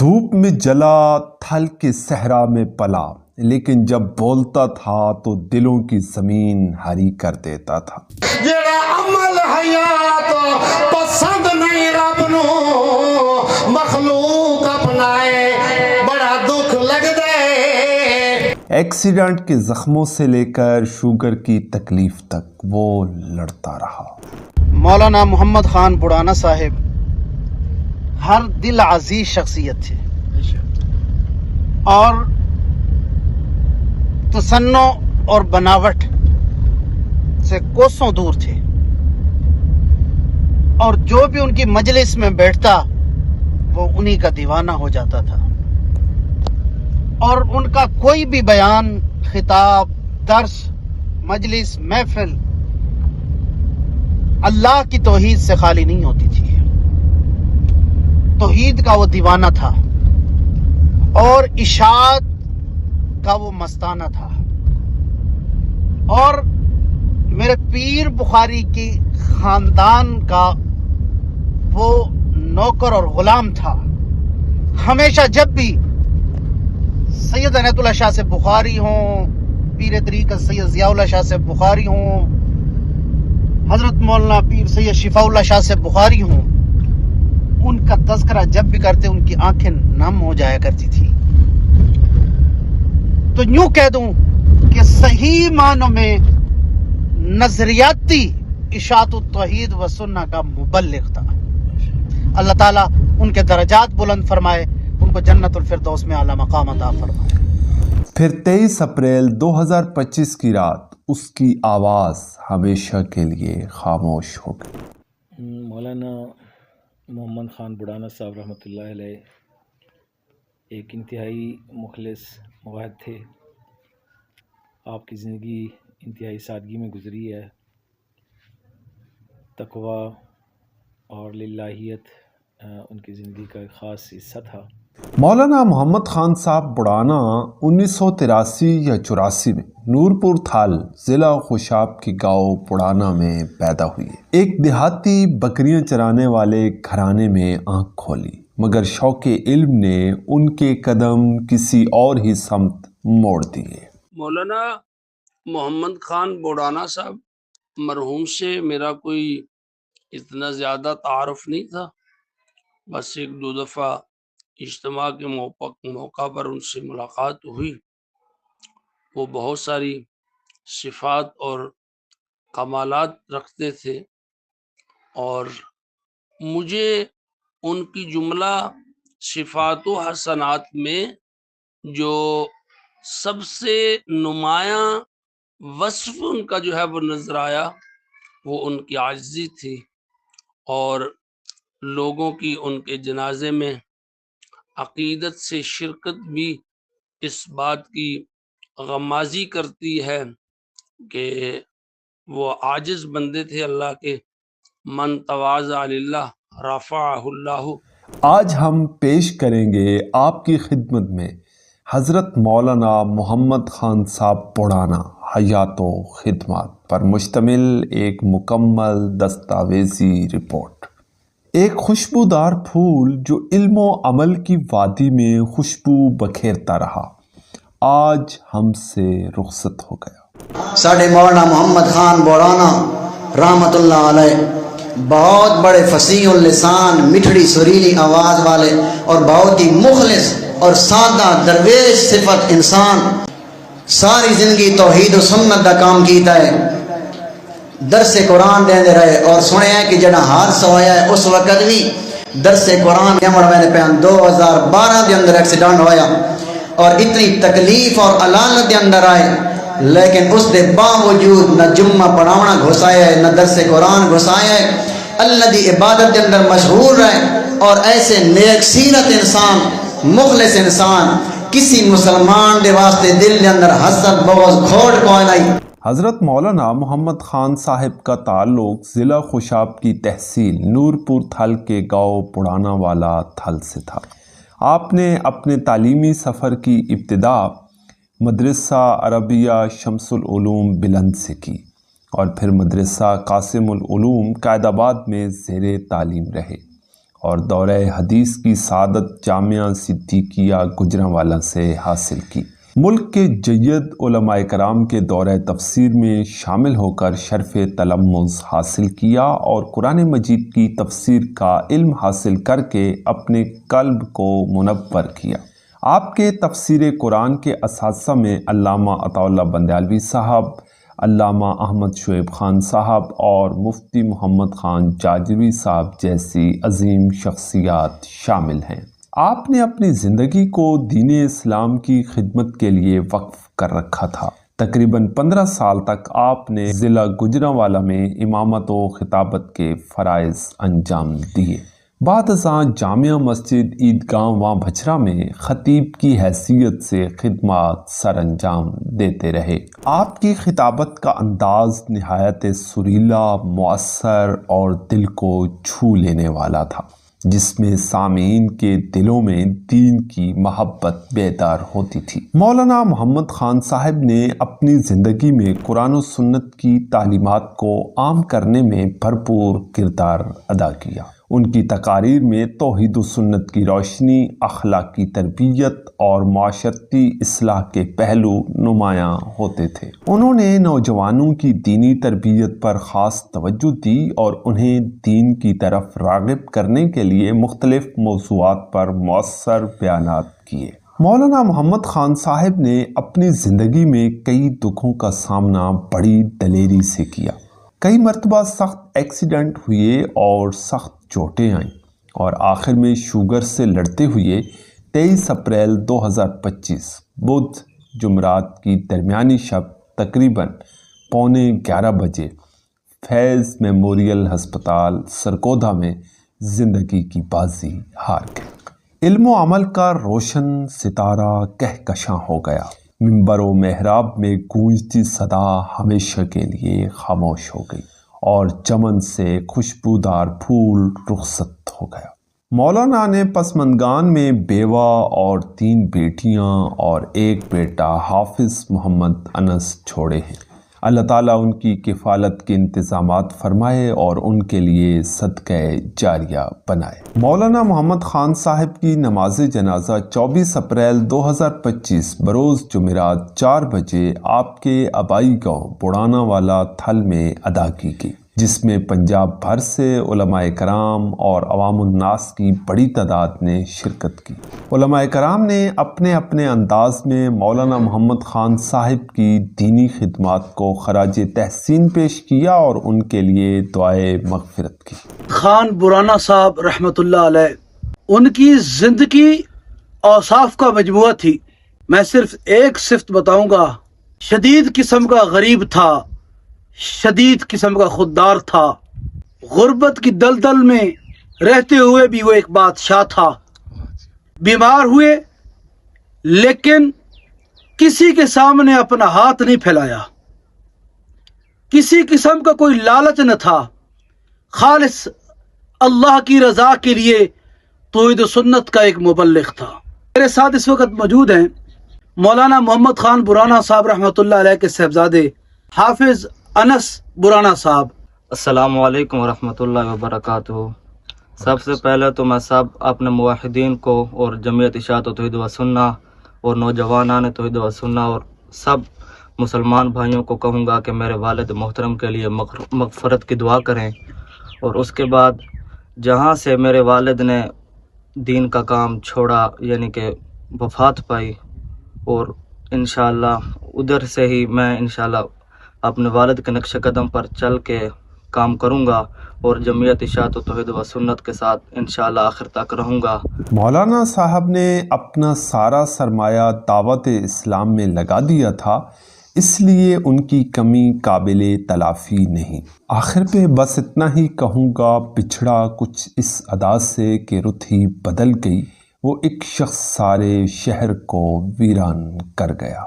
دھوپ میں جلا تھل کے صحرا میں پلا، لیکن جب بولتا تھا تو دلوں کی زمین ہری کر دیتا تھا۔ جڑا عمل حیات پسند نہیں رب نو مخلوق اپنائے بڑا دکھ لگ دے۔ ایکسیڈنٹ کے زخموں سے لے کر شوگر کی تکلیف تک وہ لڑتا رہا۔ مولانا محمد خان بڑانہ صاحب ہر دل عزیز شخصیت تھے اور تصنع اور بناوٹ سے کوسوں دور تھے، اور جو بھی ان کی مجلس میں بیٹھتا وہ انہی کا دیوانہ ہو جاتا تھا، اور ان کا کوئی بھی بیان، خطاب، درس، مجلس، محفل اللہ کی توحید سے خالی نہیں ہوتی تھی۔ توحید کا وہ دیوانہ تھا اور اشاعت کا وہ مستانہ تھا، اور میرے پیر بخاری کی خاندان کا وہ نوکر اور غلام تھا۔ ہمیشہ جب بھی سید عنایت اللہ شاہ سے بخاری ہوں، پیر طریقت سید ضیاء اللہ شاہ سے بخاری ہوں، حضرت مولانا پیر سید شفاء اللہ شاہ سے بخاری ہوں، ان کا تذکرہ جب بھی کرتے ان کی آنکھیں نم ہو جایا کرتی تھی۔ تو یوں کہہ دوں کہ صحیح معنوں میں نظریاتی اشاعت التوحید و سنہ کا مبلغ تھا۔ اللہ تعالیٰ ان کے درجات بلند فرمائے، ان کو جنت الفردوس میں اعلیٰ مقام عطا فرمائے۔ پھر 23 اپریل 2025 کی رات اس کی آواز ہمیشہ کے لیے خاموش ہو گئی۔ مولانا محمد خان بڑانہ صاحب رحمۃ اللہ علیہ ایک انتہائی مخلص موحد تھے۔ آپ کی زندگی انتہائی سادگی میں گزری ہے۔ تقوی اور للہیت ان کی زندگی کا ایک خاص حصہ تھا۔ مولانا محمد خان صاحب بڑانہ 1983 یا 84 میں نورپور تھال ضلع خوشاب کی گاؤں بڑانہ میں پیدا ہوئی۔ ایک دیہاتی بکریاں چرانے والے گھرانے میں آنکھ کھولی، مگر شوق علم نے ان کے قدم کسی اور ہی سمت موڑ دیے۔ مولانا محمد خان بڑانہ صاحب مرحوم سے میرا کوئی اتنا زیادہ تعارف نہیں تھا، بس ایک دو دفعہ اجتماع کے موقع پر ان سے ملاقات ہوئی۔ وہ بہت ساری صفات اور کمالات رکھتے تھے، اور مجھے ان کی جملہ صفات و حسنات میں جو سب سے نمایاں وصف ان کا جو ہے وہ نظر آیا، وہ ان کی عاجزی تھی، اور لوگوں کی ان کے جنازے میں عقیدت سے شرکت بھی اس بات کی غمازی کرتی ہے کہ وہ عاجز بندے تھے اللہ کے۔ من تواضع للہ رفعہ اللہ۔ آج ہم پیش کریں گے آپ کی خدمت میں حضرت مولانا محمد خان صاحب بڑانہ حیات و خدمات پر مشتمل ایک مکمل دستاویزی رپورٹ۔ ایک خوشبودار پھول جو علم و عمل کی وادی میں خوشبو بکھیرتا رہا، آج ہم سے رخصت ہو گیا۔ ساڈے مولانا محمد خان بڑانہ رحمت اللہ علیہ بہت بڑے فصیح اللسان، مٹھڑی سریلی آواز والے اور بہت ہی مخلص اور سادہ درویش صفت انسان، ساری زندگی توحید و سنت دا کام کیتا ہے، درس قرآن دیندے رہے، اور سنے ہیں کہ جڑا حادثہ ہویا ہے اس وقت بھی درس قرآن جمع ویندے پہ 2012 دے اندر ایکسیڈنٹ ہویا، اور اتنی تکلیف اور علالت دے اندر آئے، لیکن اس دے باوجود نہ جمعہ پڑھاونا گھسایا ہے، نہ درس قرآن گھسایا ہے، اللہ دی عبادت دے اندر مشغول رہے، اور ایسے نیک سیرت انسان، مخلص انسان، کسی مسلمان دے واسطے دل دے اندر حسد بغض کھوڑ کوئی نہیں۔ حضرت مولانا محمد خان صاحب کا تعلق ضلع خوشاب کی تحصیل نورپور تھل کے گاؤں بڑانہ والا تھل سے تھا۔ آپ نے اپنے تعلیمی سفر کی ابتدا مدرسہ عربیہ شمس العلوم بلند سے کی، اور پھر مدرسہ قاسم العلوم قائد آباد میں زیر تعلیم رہے، اور دورہ حدیث کی سعادت جامعہ صدیقیہ گجرانوالہ سے حاصل کی۔ ملک کے جید علماء کرام کے دورہ تفسیر میں شامل ہو کر شرف تلمذ حاصل کیا اور قرآن مجید کی تفسیر کا علم حاصل کر کے اپنے قلب کو منور کیا۔ آپ کے تفسیر قرآن کے اساتذہ میں علامہ عطا اللہ بندیالوی صاحب، علامہ احمد شعیب خان صاحب اور مفتی محمد خان جاجوی صاحب جیسی عظیم شخصیات شامل ہیں۔ آپ نے اپنی زندگی کو دین اسلام کی خدمت کے لیے وقف کر رکھا تھا۔ تقریباً 15 سال تک آپ نے ضلع گجرانوالہ میں امامت و خطابت کے فرائض انجام دیے۔ بعد ازاں جامعہ مسجد عیدگاہ واں بھچرا میں خطیب کی حیثیت سے خدمات سر انجام دیتے رہے۔ آپ کی خطابت کا انداز نہایت سریلا، مؤثر اور دل کو چھو لینے والا تھا، جس میں سامعین کے دلوں میں دین کی محبت بیدار ہوتی تھی۔ مولانا محمد خان صاحب نے اپنی زندگی میں قرآن و سنت کی تعلیمات کو عام کرنے میں بھرپور کردار ادا کیا۔ ان کی تقاریر میں توحید و سنت کی روشنی، اخلاقی تربیت اور معاشرتی اصلاح کے پہلو نمایاں ہوتے تھے۔ انہوں نے نوجوانوں کی دینی تربیت پر خاص توجہ دی اور انہیں دین کی طرف راغب کرنے کے لیے مختلف موضوعات پر مؤثر بیانات کیے۔ مولانا محمد خان صاحب نے اپنی زندگی میں کئی دکھوں کا سامنا بڑی دلیری سے کیا۔ کئی مرتبہ سخت ایکسیڈنٹ ہوئے اور سخت چوٹیں آئیں اور آخر میں شوگر سے لڑتے ہوئے 23 اپریل 2025 بدھ جمعرات کی درمیانی شب تقریباً 11:15 بجے فیض میموریل ہسپتال سرگودا میں زندگی کی بازی ہار گئے۔ علم و عمل کا روشن ستارہ کہکشاں ہو گیا۔ منبر و محراب میں گونجتی صدا ہمیشہ کے لیے خاموش ہو گئی اور چمن سے خوشبودار پھول رخصت ہو گیا۔ مولانا نے پسماندگان میں بیوہ اور 3 بیٹیاں اور 1 بیٹا حافظ محمد انس چھوڑے ہیں۔ اللہ تعالیٰ ان کی کفالت کے انتظامات فرمائے اور ان کے لیے صدقہ جاریہ بنائے۔ مولانا محمد خان صاحب کی نماز جنازہ 24 اپریل 2025 بروز جمعرات 4 بجے آپ کے آبائی گاؤں بڑانا والا تھل میں ادا کی گئی، جس میں پنجاب بھر سے علماء کرام اور عوام الناس کی بڑی تعداد نے شرکت کی۔ علماء کرام نے اپنے اپنے انداز میں مولانا محمد خان صاحب کی دینی خدمات کو خراج تحسین پیش کیا اور ان کے لیے دعائے مغفرت کی۔ خان برانا صاحب رحمۃ اللہ علیہ، ان کی زندگی اوصاف کا مجموعہ تھی۔ میں صرف ایک صفت بتاؤں گا، شدید قسم کا غریب تھا، شدید قسم کا خوددار تھا، غربت کی دلدل میں رہتے ہوئے بھی وہ ایک بادشاہ تھا۔ بیمار ہوئے لیکن کسی کے سامنے اپنا ہاتھ نہیں پھیلایا، کسی قسم کا کوئی لالچ نہ تھا، خالص اللہ کی رضا کے لیے توحید و سنت کا ایک مبلغ تھا۔ میرے ساتھ اس وقت موجود ہیں مولانا محمد خان برانا صاحب رحمۃ اللہ علیہ کے صاحبزادے حافظ انس برانا صاحب۔ السلام علیکم ورحمۃ اللہ وبرکاتہ۔ سب سے پہلے تو میں سب اپنے موحدین کو اور جمعیت اشاعت و توحید و سنہ اور نوجوانان توحید و سنہ اور سب مسلمان بھائیوں کو کہوں گا کہ میرے والد محترم کے لیے مغفرت کی دعا کریں، اور اس کے بعد جہاں سے میرے والد نے دین کا کام چھوڑا یعنی کہ وفات پائی، اور انشاءاللہ ادھر سے ہی میں انشاءاللہ اپنے والد کے نقش قدم پر چل کے کام کروں گا اور جمعیت اشاعت و توحید و سنت کے ساتھ انشاءاللہ آخر تک رہوں گا۔ مولانا صاحب نے اپنا سارا سرمایہ دعوت اسلام میں لگا دیا تھا، اس لیے ان کی کمی قابل تلافی نہیں۔ آخر پہ بس اتنا ہی کہوں گا، بچھڑا کچھ اس ادا سے کہ رت ہی بدل گئی، وہ ایک شخص سارے شہر کو ویران کر گیا۔